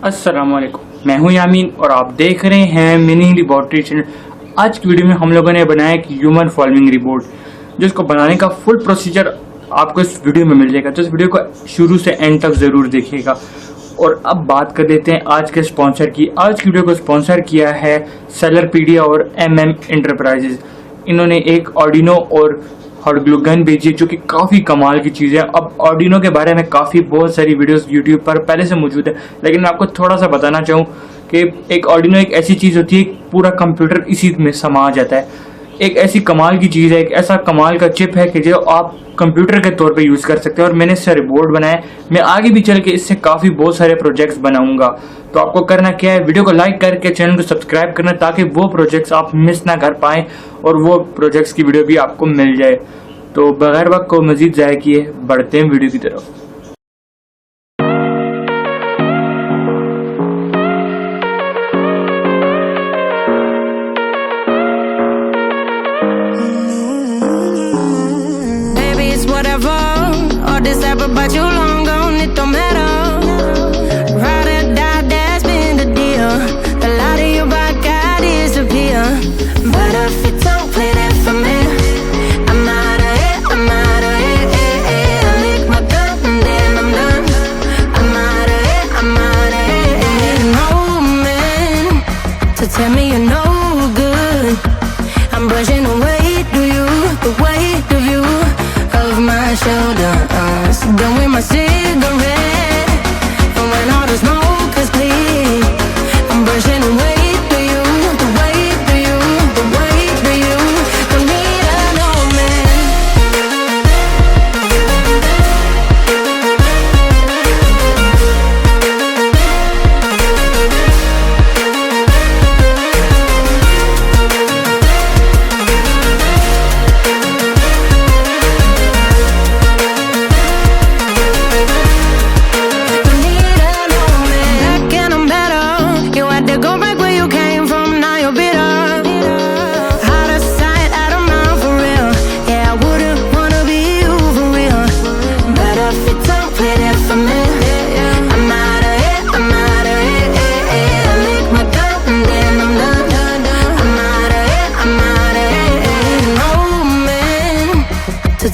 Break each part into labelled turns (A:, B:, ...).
A: अस्सलामुअलैकुम, मैं हूं यामीन और आप देख रहे हैं मिनी लेबोरेटरी चैनल। आज की वीडियो में हम लोगों ने बनाया एक ह्यूमन फॉर्मिंग रिपोर्ट, जिसको बनाने का फुल प्रोसीजर आपको इस वीडियो में मिल जाएगा। तो इस वीडियो को शुरू से एंड तक ज़रूर देखिएगा। और अब बात कर लेते हैं आज के स्पॉन्सर की। आज की वीडियो को स्पॉन्सर किया है सेलरपीडिया और MM इंटरप्राइजेज। इन्होंने एक आर्डिनो और हॉट ग्लू गन भेजी जो कि काफ़ी कमाल की चीज़ है। अब आर्डिनो के बारे में बहुत सारी वीडियोस यूट्यूब पर पहले से मौजूद है, लेकिन मैं आपको थोड़ा सा बताना चाहूँ कि एक आर्डिनो एक ऐसी चीज़ होती है, पूरा कंप्यूटर इसी में समा जाता है। एक ऐसी कमाल की चीज़ है, एक ऐसा कमाल का चिप है कि जो आप कंप्यूटर के तौर पे यूज़ कर सकते हैं। और मैंने इससे रिपोर्ट बनाया, मैं आगे भी चल के इससे बहुत सारे प्रोजेक्ट्स बनाऊंगा। तो आपको करना क्या है, वीडियो को लाइक करके चैनल को सब्सक्राइब करना, ताकि वो प्रोजेक्ट्स आप मिस ना कर पाएँ और वो प्रोजेक्ट्स की वीडियो भी आपको मिल जाए। तो बगैर वक्त को मजीद ज़ाया किए बढ़ते हैं वीडियो की तरफ।
B: But you long gone, it don't matter. Ride or die, that's been the deal. The light of your bike, I disappear. But if you don't play that for me, I'm out of it, I'm out of it. I lick my gun and then I'm done. I'm out of it, I'm out of it. You need no man to tell me you're no good. I'm brushing away, do you, the weight of you of my shoulder. Done with my cigarette, and when all the smoke is clear, I'm brushing away. Do you, the weight, do you, the weight, do you? Don't need a no man.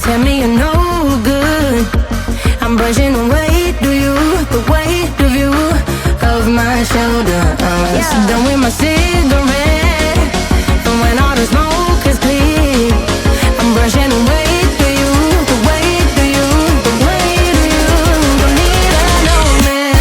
B: Tell me you're no good. I'm brushing away. Do you, the weight of you of my shoulder? Done with my cigarette, and when all the smoke is clear, I'm brushing away. Do you, the weight, do you, the weight of you? Don't need a no man.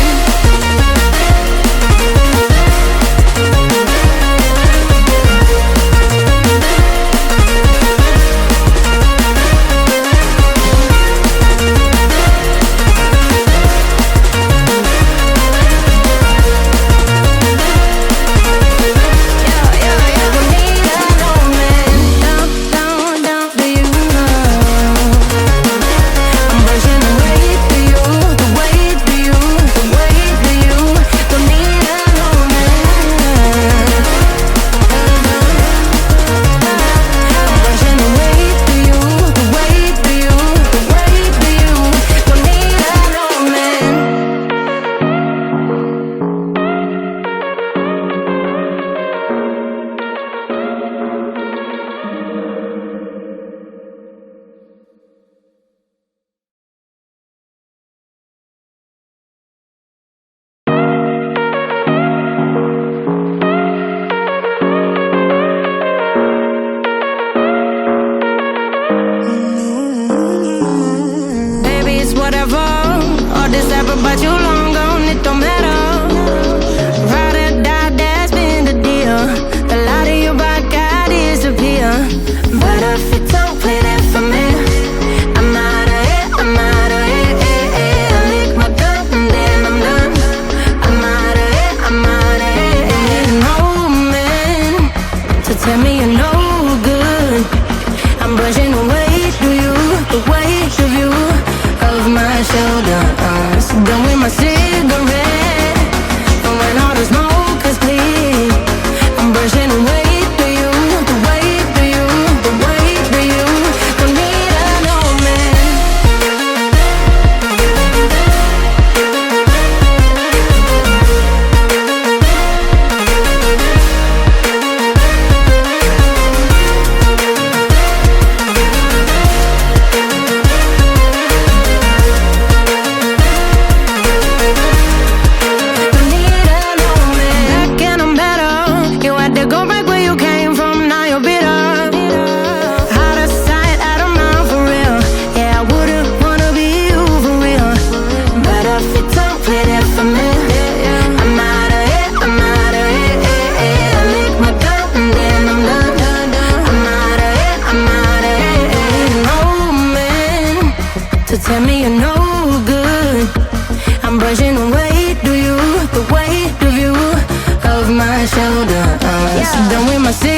B: Done with my city